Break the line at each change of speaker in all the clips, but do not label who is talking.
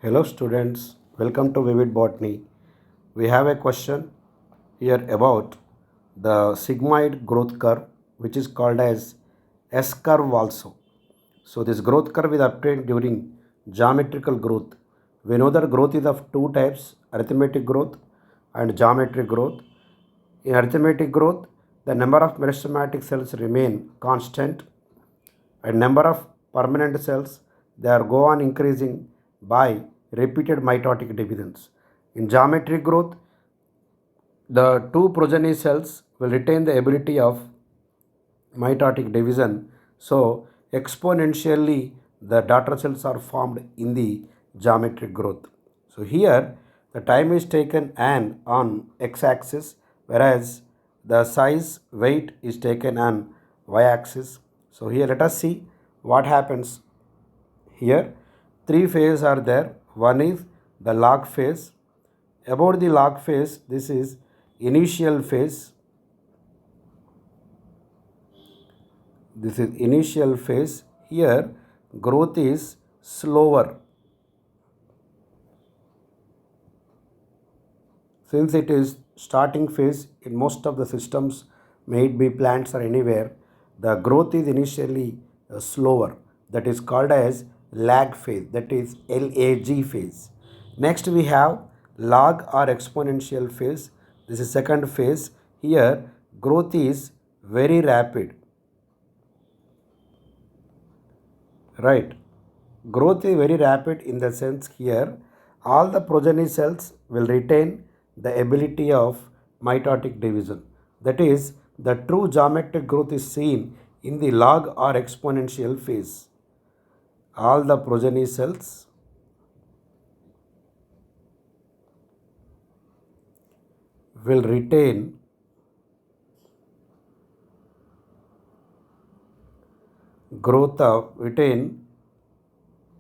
Hello students, welcome to Vivid Botany. We have a question here about the sigmoid growth curve, which is called as S curve also. So this growth curve is obtained during geometrical growth. We know that growth is of two types, arithmetic growth and geometric growth. In arithmetic growth, the number of meristematic cells remain constant and number of permanent cells they are go on increasing by repeated mitotic divisions. In geometric growth, the two progeny cells will retain the ability of mitotic division. So exponentially the daughter cells are formed in the geometric growth. So here the time is taken and on x-axis, whereas the size weight is taken on y-axis. So here let us see what happens. Here three phases are there. One is the log phase. About the log phase, this is initial phase. This is initial phase. Here growth is slower. Since it is starting phase in most of the systems, may it be plants or anywhere, the growth is initially slower. That is called as lag phase, that is LAG phase. Next we have log or exponential phase. This is second phase. Here growth is very rapid. Right. Growth is very rapid in the sense here all the progeny cells will retain the ability of mitotic division. That is, the true geometric growth is seen in the log or exponential phase. All the progeny cells will retain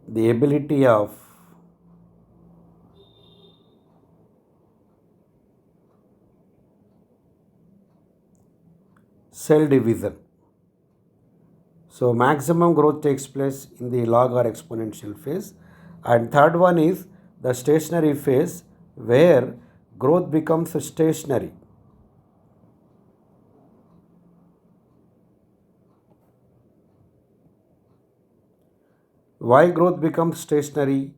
the ability of cell division. So maximum growth takes place in the log or exponential phase. And third one is the stationary phase, where growth becomes stationary. Why growth becomes stationary?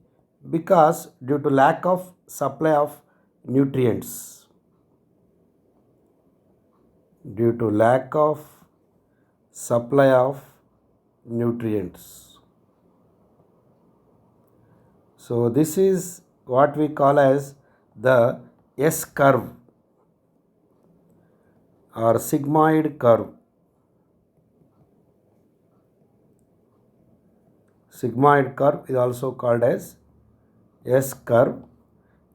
Because due to lack of supply of nutrients. Due to lack of supply of nutrients. So this is what we call as the S curve or sigmoid curve. Sigmoid curve is also called as S curve.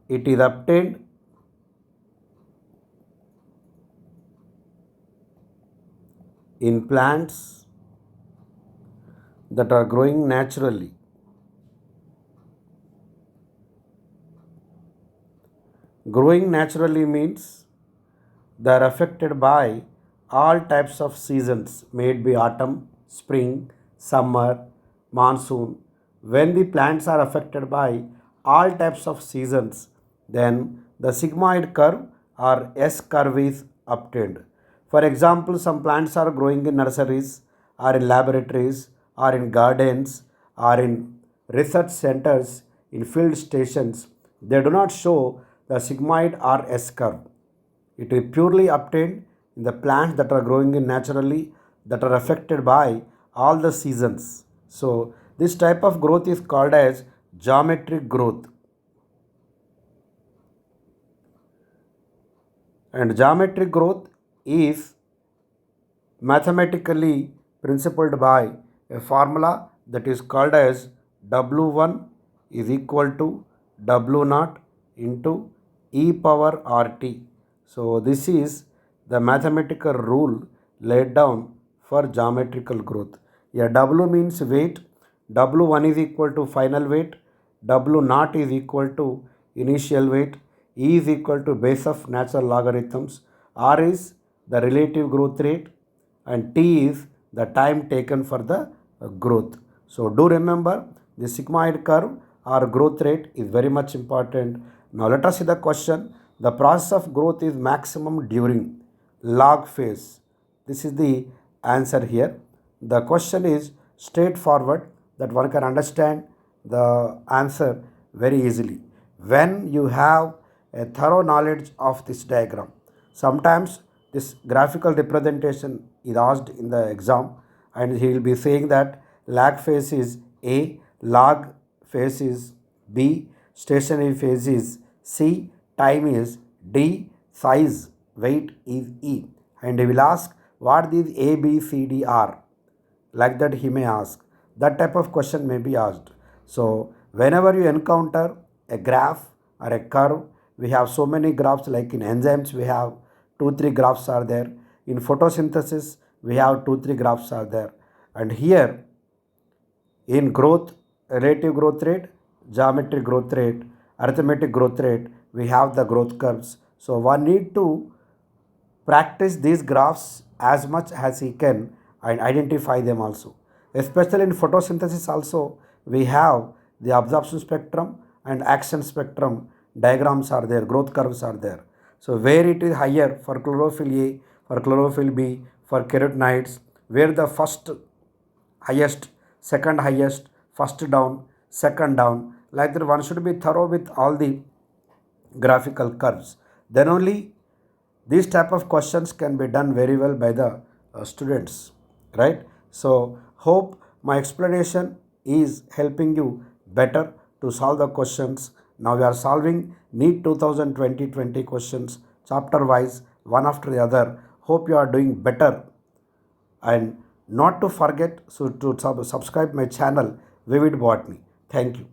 It is obtained in plants that are growing naturally. Growing naturally means they are affected by all types of seasons, may it be autumn, spring, summer, monsoon. When the plants are affected by all types of seasons, then the sigmoid curve or S curve is obtained. For example, some plants are growing in nurseries or in laboratories or in gardens or in research centers, in field stations. They do not show the sigmoid or S curve. It is purely obtained in the plants that are growing in naturally, that are affected by all the seasons. So this type of growth is called as geometric growth. And geometric growth is mathematically principled by a formula that is called as W1 is equal to W0 into e power RT. So this is the mathematical rule laid down for geometrical growth. Here W means weight, W1 is equal to final weight, W0 is equal to initial weight, E is equal to base of natural logarithms, R is the relative growth rate, and T is the time taken for the growth. So do remember the sigmoid curve or growth rate is very much important. Now let us see the question. The process of growth is maximum during log phase. This is the answer here. The question is straightforward that one can understand the answer very easily. When you have a thorough knowledge of this diagram, sometimes this graphical representation is asked in the exam and he will be saying that lag phase is A, log phase is B, stationary phase is C, time is D, size, weight is E. And he will ask what these A, B, C, D are. Like that he may ask. That type of question may be asked. So whenever you encounter a graph or a curve, we have so many graphs, like in enzymes we have 2-3 graphs are there. In photosynthesis we have 2-3 graphs are there. And here in growth, relative growth rate, geometric growth rate, arithmetic growth rate, we have the growth curves. So one need to practice these graphs as much as he can and identify them also. Especially in photosynthesis also, we have the absorption spectrum and action spectrum diagrams are there, growth curves are there. So where it is higher for chlorophyll A, for chlorophyll B, for carotenoids, where the first highest, second highest, first down, second down, like that one should be thorough with all the graphical curves. Then only these type of questions can be done very well by the students, right? So hope my explanation is helping you better to solve the questions. Now we are solving NEET 2020 questions chapter wise, one after the other. Hope you are doing better, and not to forget so to subscribe my channel Vivid Botany. Thank you.